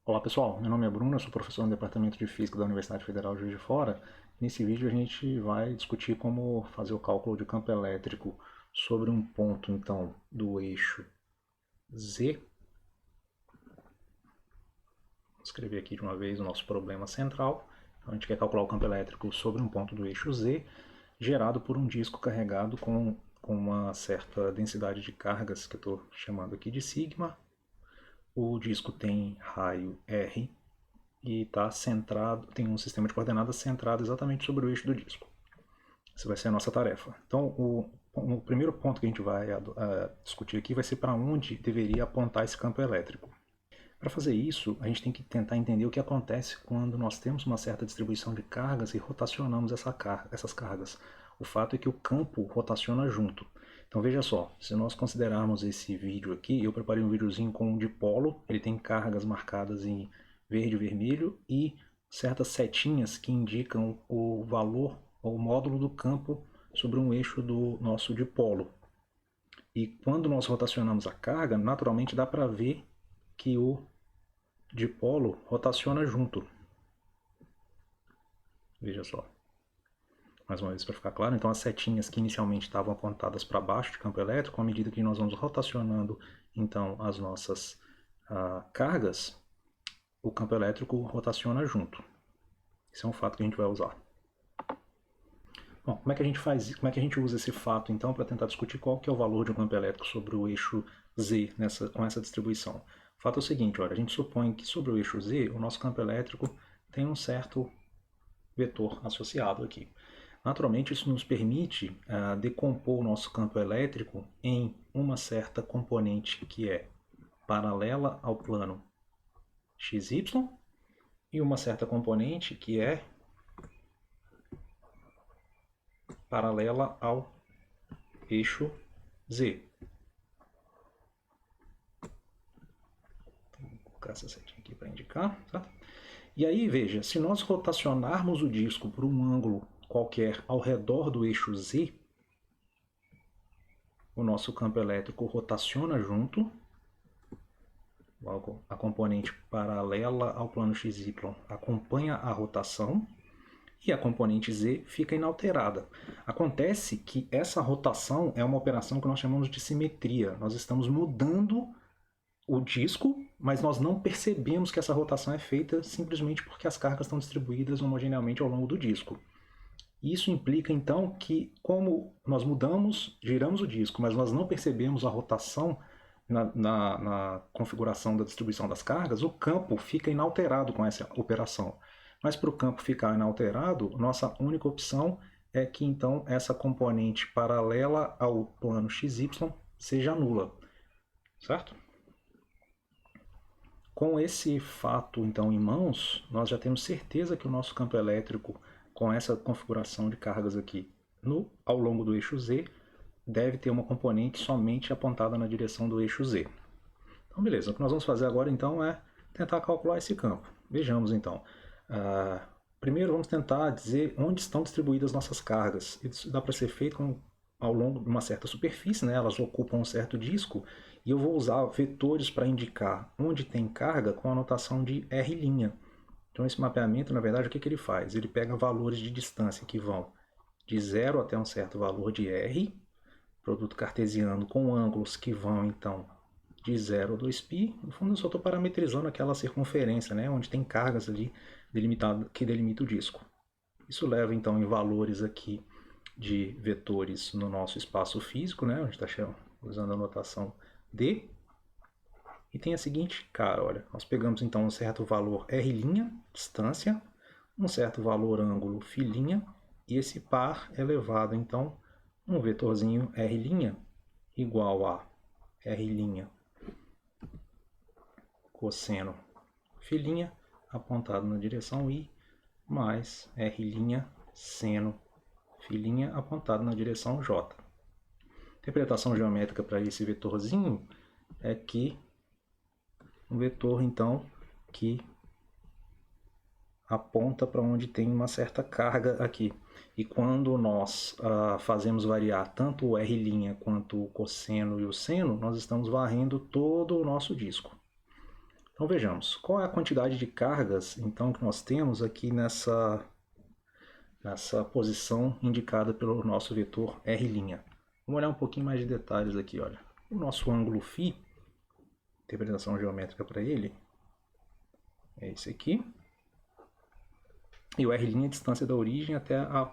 Olá pessoal, meu nome é Bruno, eu sou professor no Departamento de Física da Universidade Federal de Juiz de Fora. Nesse vídeo a gente vai discutir como fazer o cálculo de campo elétrico sobre um ponto então do eixo Z. Vou escrever aqui de uma vez o nosso problema central. Então, a gente quer calcular o campo elétrico sobre um ponto do eixo Z, gerado por um disco carregado com uma certa densidade de cargas, que eu estou chamando aqui de sigma. O disco tem raio R e está centrado, tem um sistema de coordenadas centrado exatamente sobre o eixo do disco. Essa vai ser a nossa tarefa. Então, o primeiro ponto que a gente vai discutir aqui vai ser para onde deveria apontar esse campo elétrico. Para fazer isso, a gente tem que tentar entender o que acontece quando nós temos uma certa distribuição de cargas e rotacionamos essas cargas. O fato é que o campo rotaciona junto. Então veja só, se nós considerarmos esse vídeo aqui, eu preparei um videozinho com um dipolo, ele tem cargas marcadas em verde e vermelho e certas setinhas que indicam o valor ou o módulo do campo sobre um eixo do nosso dipolo. E quando nós rotacionamos a carga, naturalmente dá para ver que o dipolo rotaciona junto. Veja só. Mais uma vez para ficar claro, então as setinhas que inicialmente estavam apontadas para baixo de campo elétrico, à medida que nós vamos rotacionando então as nossas cargas, o campo elétrico rotaciona junto. Esse é um fato que a gente vai usar. Bom, como é que a gente faz, como é que a gente usa esse fato então para tentar discutir qual que é o valor de um campo elétrico sobre o eixo Z com essa distribuição? O fato é o seguinte, olha, a gente supõe que sobre o eixo Z o nosso campo elétrico tem um certo vetor associado aqui. Naturalmente, isso nos permite decompor o nosso campo elétrico em uma certa componente que é paralela ao plano XY e uma certa componente que é paralela ao eixo Z. Vou colocar essa setinha aqui para indicar. Tá? E aí, veja, se nós rotacionarmos o disco por um ângulo qualquer ao redor do eixo Z, o nosso campo elétrico rotaciona junto, logo a componente paralela ao plano XY acompanha a rotação e a componente Z fica inalterada. Acontece que essa rotação é uma operação que nós chamamos de simetria. Nós estamos mudando o disco, mas nós não percebemos que essa rotação é feita simplesmente porque as cargas estão distribuídas homogeneamente ao longo do disco. Isso implica então que, como nós mudamos, giramos o disco, mas nós não percebemos a rotação na configuração da distribuição das cargas, o campo fica inalterado com essa operação. Mas para o campo ficar inalterado, nossa única opção é que então essa componente paralela ao plano XY seja nula, certo? Com esse fato então em mãos, nós já temos certeza que o nosso campo elétrico com essa configuração de cargas aqui ao longo do eixo Z deve ter uma componente somente apontada na direção do eixo Z. Então beleza, o que nós vamos fazer agora então é tentar calcular esse campo. Vejamos então. Primeiro vamos tentar dizer onde estão distribuídas nossas cargas. Isso dá para ser feito ao longo de uma certa superfície, né? Elas ocupam um certo disco, e eu vou usar vetores para indicar onde tem carga com a notação de R'. Então esse mapeamento, na verdade, o que ele faz? Ele pega valores de distância que vão de 0 até um certo valor de R, produto cartesiano com ângulos que vão então de 0 a 2π. No fundo eu só estou parametrizando aquela circunferência, né, onde tem cargas ali que delimita o disco. Isso leva então em valores aqui de vetores no nosso espaço físico, né, onde está usando a notação D. E tem a seguinte cara, olha, nós pegamos então um certo valor R', distância, um certo valor ângulo φ', e esse par é levado então um vetorzinho R' igual a R' cosseno φ' apontado na direção I, mais R' seno φ' apontado na direção J. A interpretação geométrica para esse vetorzinho é que um vetor então que aponta para onde tem uma certa carga aqui. E quando nós fazemos variar tanto o R' quanto o cosseno e o seno, nós estamos varrendo todo o nosso disco. Então vejamos, qual é a quantidade de cargas então que nós temos aqui nessa posição indicada pelo nosso vetor R'. Vamos olhar um pouquinho mais de detalhes aqui, olha. O nosso ângulo φ, interpretação geométrica para ele, é esse aqui. E o R' é a distância da origem até a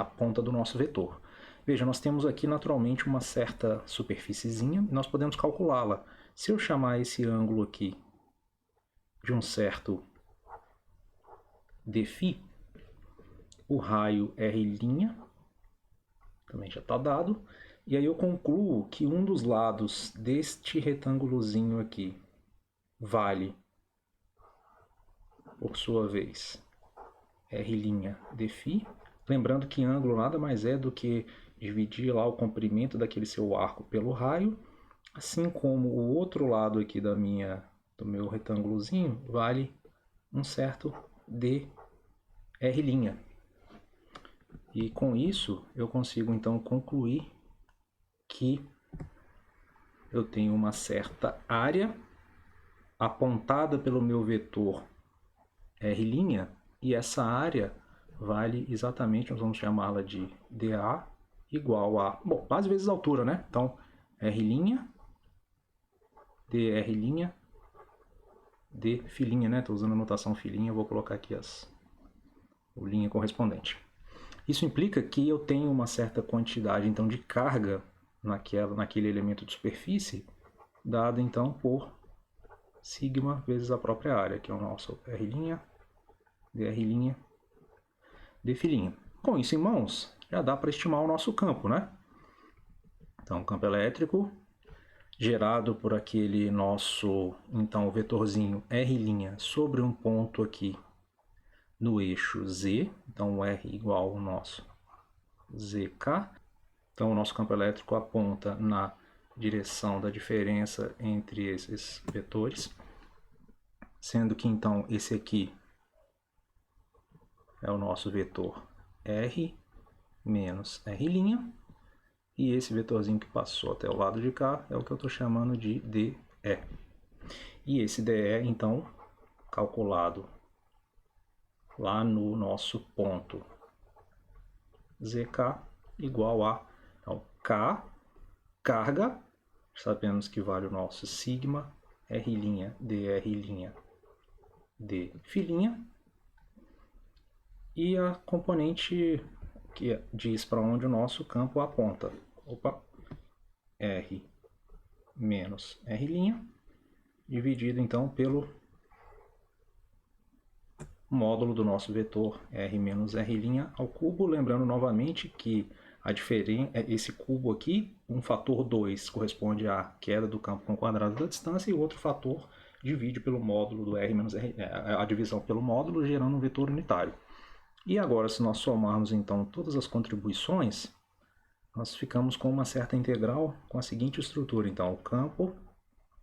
ponta do nosso vetor. Veja, nós temos aqui naturalmente uma certa superfíciezinha e nós podemos calculá-la. Se eu chamar esse ângulo aqui de um certo dφ, o raio R' também já está dado. E aí eu concluo que um dos lados deste retângulozinho aqui vale, por sua vez, R' dφ. Lembrando que ângulo nada mais é do que dividir lá o comprimento daquele seu arco pelo raio, assim como o outro lado aqui do meu retângulozinho vale um certo dr'. E com isso eu consigo então concluir que eu tenho uma certa área apontada pelo meu vetor R', e essa área vale exatamente, nós vamos chamá-la de dA igual a, bom, às vezes a altura, né? Então, R', dR', dφ', né? Estou usando a notação φ', vou colocar aqui o linha correspondente. Isso implica que eu tenho uma certa quantidade então de carga naquele elemento de superfície, dada então por sigma vezes a própria área, que é o nosso R', dR', dφ'. Com isso em mãos, já dá para estimar o nosso campo, né? Então, campo elétrico gerado por aquele nosso, então, vetorzinho R' sobre um ponto aqui no eixo Z, então o R igual ao nosso ZK. Então o nosso campo elétrico aponta na direção da diferença entre esses vetores, sendo que então esse aqui é o nosso vetor R menos R', e esse vetorzinho que passou até o lado de cá é o que eu estou chamando de DE. E esse DE, então, calculado lá no nosso ponto ZK, igual a então, K, carga, sabemos que vale o nosso sigma, R', dR', dφ', e a componente que diz para onde o nosso campo aponta. Opa, R menos R', dividido então pelo módulo do nosso vetor R menos R' ao cubo. Lembrando novamente que esse cubo aqui, um fator 2 corresponde à queda do campo com o quadrado da distância, e o outro fator divide pelo módulo do R menos R, a divisão pelo módulo, gerando um vetor unitário. E agora, se nós somarmos então todas as contribuições, nós ficamos com uma certa integral com a seguinte estrutura. Então, o campo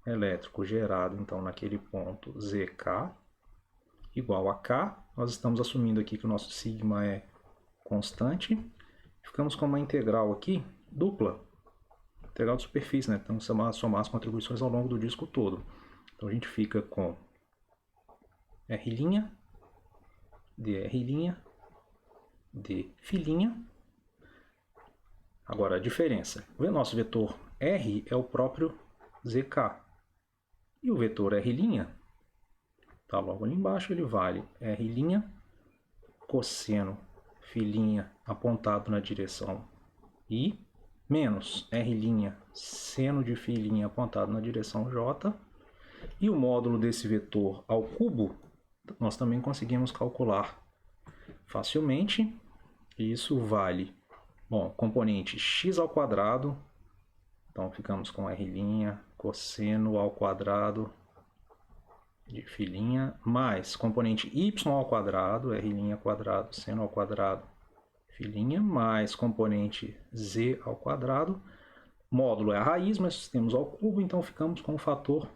elétrico gerado então naquele ponto ZK igual a K. Nós estamos assumindo aqui que o nosso sigma é constante. Ficamos com uma integral aqui dupla, integral de superfície, né? Então, somar as contribuições ao longo do disco todo. Então, a gente fica com R', dR', dφ'. Agora, a diferença. O nosso vetor R é o próprio ZK. E o vetor R' está logo ali embaixo, ele vale R' cosseno φ' apontado na direção I, menos R' seno de φ' apontado na direção J. E o módulo desse vetor ao cubo, nós também conseguimos calcular facilmente. Isso vale, bom, componente x ao quadrado, então ficamos com R' cosseno ao quadrado de φ', mais componente y ao quadrado, R' quadrado, seno ao quadrado, φ', mais componente z ao quadrado. Módulo é a raiz, mas temos ao cubo, então ficamos com o fator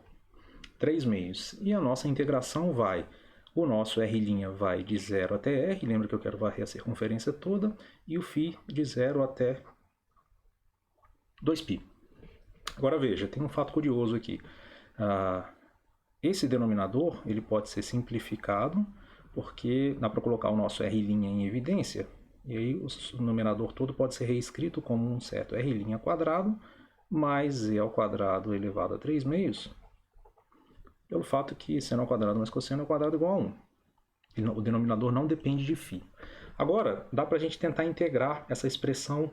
3/2. E a nossa integração vai, o nosso R' vai de 0 até R, lembra que eu quero varrer a circunferência toda, e o φ de 0 até 2π. Agora veja, tem um fato curioso aqui. Esse denominador ele pode ser simplificado, porque dá para colocar o nosso R' em evidência, e aí o numerador todo pode ser reescrito como um certo R' quadrado mais z ao quadrado elevado a 3 meios, pelo fato que seno ao quadrado mais cosseno ao quadrado igual a 1. O denominador não depende de φ. Agora, dá para a gente tentar integrar essa expressão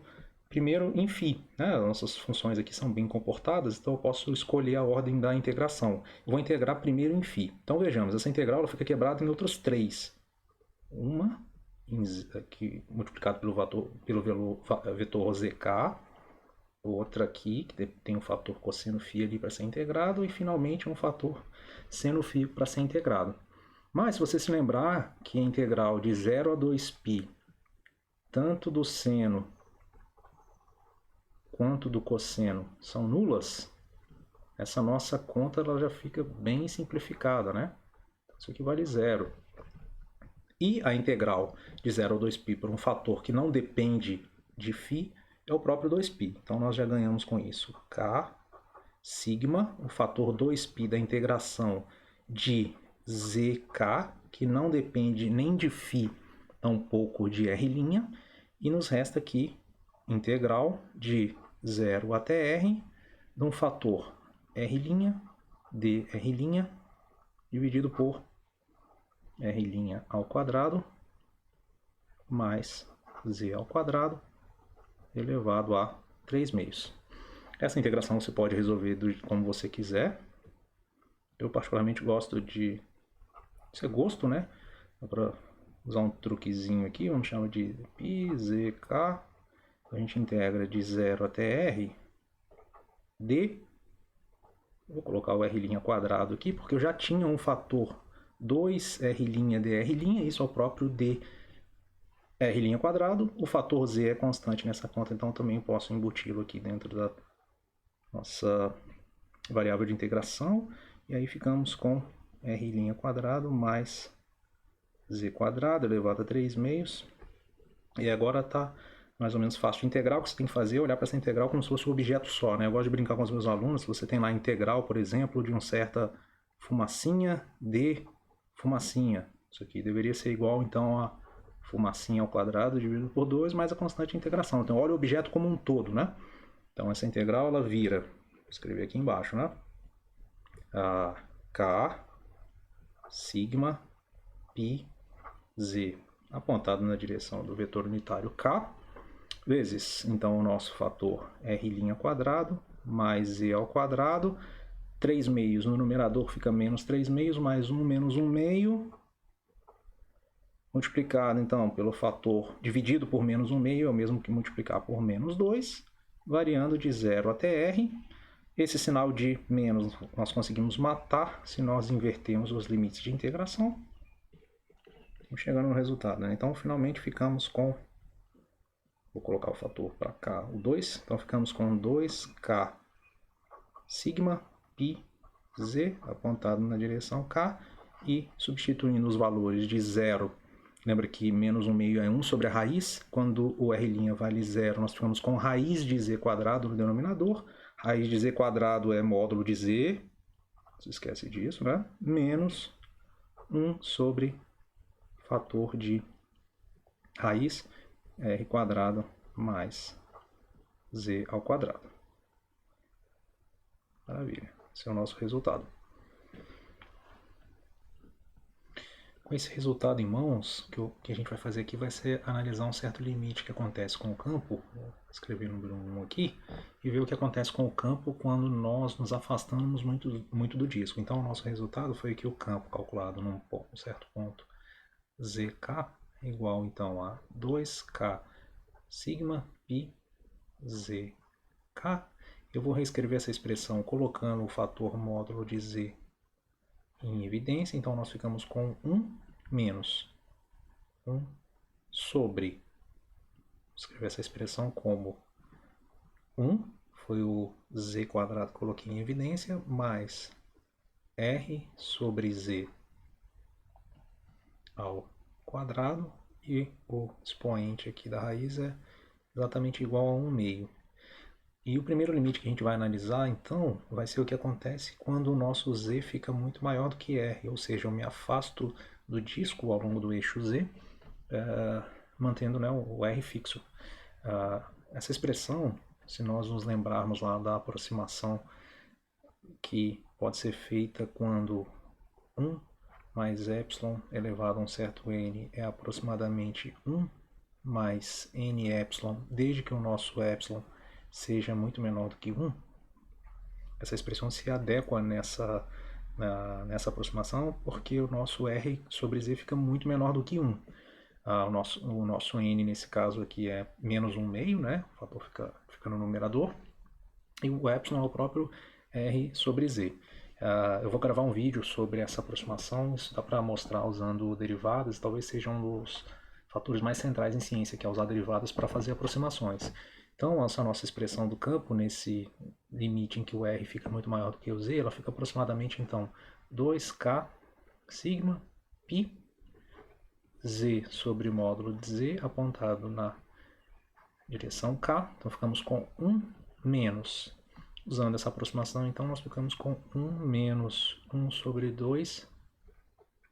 primeiro em φ. Né? As nossas funções aqui são bem comportadas, então eu posso escolher a ordem da integração. Eu vou integrar primeiro em φ. Então vejamos, essa integral ela fica quebrada em outros 3. Uma aqui, multiplicado pelo vetor zk, outra aqui, que tem um fator cosseno φ ali para ser integrado, e finalmente um fator seno φ para ser integrado. Mas se você se lembrar que a integral de 0 a 2π, tanto do seno quanto do cosseno, são nulas, essa nossa conta ela já fica bem simplificada, né? Isso aqui vale zero. E a integral de 0 a 2π por um fator que não depende de φ é o próprio 2π. Então nós já ganhamos com isso k sigma, o fator 2π da integração de zk, que não depende nem de φ, tampouco de R', e nos resta aqui integral de 0 até R de um fator R' de R' dividido por R' ao quadrado mais z ao quadrado elevado a 3 meios. Essa integração você pode resolver como você quiser. Eu particularmente gosto de... Isso é gosto, né? Dá para usar um truquezinho aqui, vamos chamar de πzk. A gente integra de 0 até r d. Vou colocar o r' quadrado aqui, porque eu já tinha um fator 2r' de r', isso é o próprio d r' quadrado. O fator z é constante nessa conta, então também posso embuti-lo aqui dentro da nossa variável de integração. E aí ficamos com r' quadrado mais z quadrado elevado a 3 meios. E agora está mais ou menos fácil de integrar. O que você tem que fazer é olhar para essa integral como se fosse um objeto só, né? Eu gosto de brincar com os meus alunos. Se você tem lá a integral, por exemplo, de uma certa fumacinha de fumacinha. Isso aqui deveria ser igual, então, a fumacinha ao quadrado dividido por 2 mais a constante de integração. Então, olha o objeto como um todo, né? Então, essa integral, ela vira, vou escrever aqui embaixo, né? A k sigma π z, apontado na direção do vetor unitário k, vezes, então, o nosso fator r' quadrado mais z ao quadrado, 3 meios no numerador fica menos 3 meios, mais 1 menos 1 meio, multiplicado, então, pelo fator dividido por menos 1 meio, é o mesmo que multiplicar por menos 2, variando de 0 até r. Esse sinal de menos nós conseguimos matar se nós invertermos os limites de integração. Estamos chegando no resultado, né? Então, finalmente, ficamos com... Vou colocar o fator para cá, o 2. Então, ficamos com 2k sigma π z, apontado na direção k, e substituindo os valores de 0, lembra que menos 1 meio é 1 sobre a raiz, quando o r' vale 0, nós ficamos com raiz de z quadrado no denominador, raiz de z quadrado é módulo de z, não se esquece disso, né? Menos 1 sobre fator de raiz r quadrado mais z ao quadrado. Maravilha, esse é o nosso resultado. Com esse resultado em mãos, que a gente vai fazer aqui vai ser analisar um certo limite que acontece com o campo, vou escrever o número 1 aqui, e ver o que acontece com o campo quando nós nos afastamos muito do disco. Então, o nosso resultado foi que o campo calculado num certo ponto zk é igual, então, a 2k sigma π zk. Eu vou reescrever essa expressão colocando o fator módulo de z em evidência, então nós ficamos com 1 menos 1 sobre, vou escrever essa expressão como 1, foi o z quadrado que coloquei em evidência, mais r sobre z ao quadrado, e o expoente aqui da raiz é exatamente igual a 1 meio. E o primeiro limite que a gente vai analisar, então, vai ser o que acontece quando o nosso Z fica muito maior do que R, ou seja, eu me afasto do disco ao longo do eixo Z, mantendo, né, o R fixo. Essa expressão, se nós nos lembrarmos lá da aproximação que pode ser feita quando 1 mais epsilon elevado a um certo n é aproximadamente 1 mais n epsilon, desde que o nosso epsilon seja muito menor do que 1, essa expressão se adequa nessa aproximação, porque o nosso R sobre Z fica muito menor do que 1. O nosso N, nesse caso aqui, é menos 1/2, né? O fator fica no numerador. E o epsilon é o próprio R sobre Z. Eu vou gravar um vídeo sobre essa aproximação, isso dá para mostrar usando derivadas, talvez seja um dos fatores mais centrais em ciência, que é usar derivadas para fazer aproximações. Então, essa nossa expressão do campo, nesse limite em que o R fica muito maior do que o Z, ela fica aproximadamente, então, 2K sigma π Z sobre o módulo de Z apontado na direção K. Então, ficamos com 1 menos. Usando essa aproximação, então, nós ficamos com 1 menos 1 sobre 2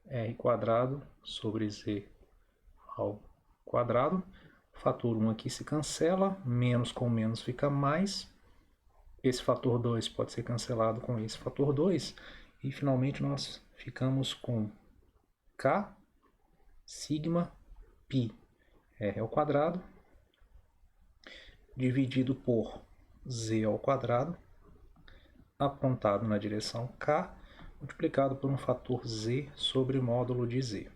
R quadrado sobre Z ao quadrado. O fator 1 aqui se cancela, menos com menos fica mais. Esse fator 2 pode ser cancelado com esse fator 2. E, finalmente, nós ficamos com K sigma π R ao quadrado dividido por Z ao quadrado apontado na direção K multiplicado por um fator Z sobre módulo de Z.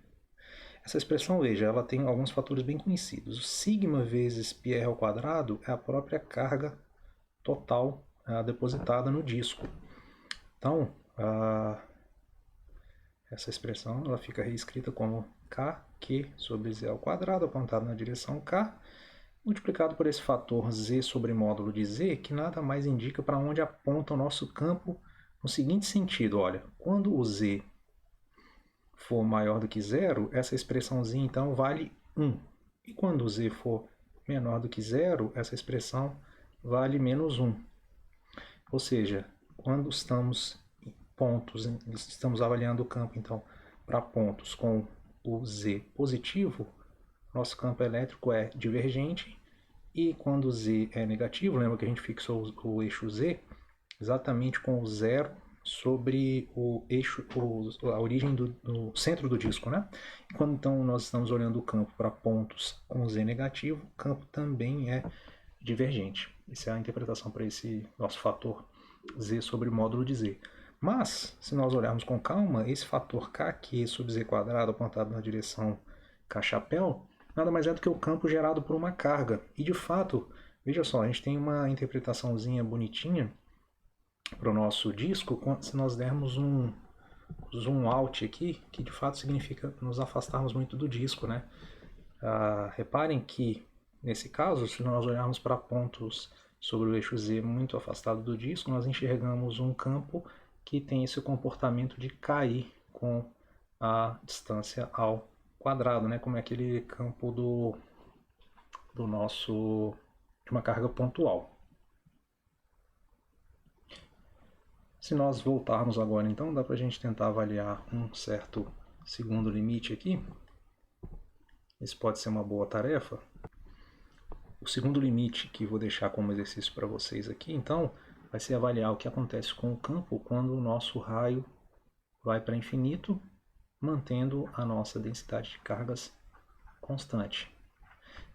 Essa expressão, veja, ela tem alguns fatores bem conhecidos. O sigma vezes πr ao quadrado é a própria carga total depositada no disco. Então, essa expressão ela fica reescrita como kq sobre z ao quadrado apontado na direção K, multiplicado por esse fator z sobre módulo de z, que nada mais indica para onde aponta o nosso campo no seguinte sentido, olha, quando o z for maior do que zero, essa expressãozinha então vale 1. E quando o z for menor do que zero, essa expressão vale menos 1. Ou seja, quando estamos avaliando o campo então para pontos com o z positivo, nosso campo elétrico é divergente, e quando z é negativo, lembra que a gente fixou o eixo z exatamente com o zero sobre o eixo, a origem do centro do disco, né? E quando então nós estamos olhando o campo para pontos com z negativo, o campo também é divergente. Essa é a interpretação para esse nosso fator z sobre módulo de z. Mas, se nós olharmos com calma, esse fator kq sobre z quadrado apontado na direção k-chapéu nada mais é do que o campo gerado por uma carga. E, de fato, veja só, a gente tem uma interpretaçãozinha bonitinha para o nosso disco se nós dermos um zoom out aqui, que de fato significa nos afastarmos muito do disco, né? Reparem que, nesse caso, se nós olharmos para pontos sobre o eixo Z muito afastado do disco, nós enxergamos um campo que tem esse comportamento de cair com a distância ao quadrado, né? Como é aquele campo de uma carga pontual. Se nós voltarmos agora, então, dá para a gente tentar avaliar um certo segundo limite aqui. Isso pode ser uma boa tarefa. O segundo limite que vou deixar como exercício para vocês aqui, então, vai ser avaliar o que acontece com o campo quando o nosso raio vai para infinito, mantendo a nossa densidade de cargas constante.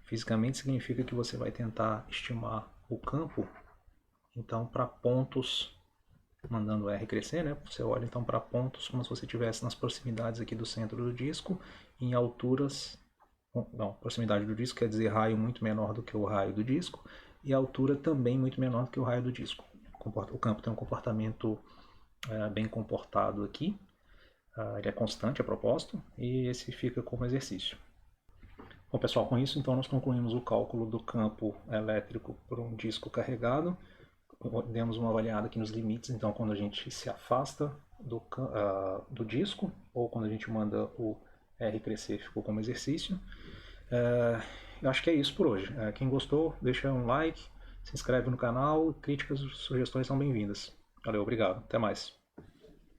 Fisicamente significa que você vai tentar estimar o campo, então, para pontos, mandando o R crescer, né? Você olha então para pontos como se você estivesse nas proximidades aqui do centro do disco, em alturas, não, proximidade do disco quer dizer raio muito menor do que o raio do disco, e altura também muito menor do que o raio do disco. O campo tem um comportamento bem comportado aqui, ele é constante a propósito, e esse fica como exercício. Bom, pessoal, com isso então nós concluímos o cálculo do campo elétrico por um disco carregado. Demos uma avaliada aqui nos limites, então quando a gente se afasta do disco, ou quando a gente manda o R crescer, ficou como exercício. Eu acho que é isso por hoje. Quem gostou, deixa um like, Se inscreve no canal, críticas e sugestões são bem-vindas. Valeu, obrigado. Até mais.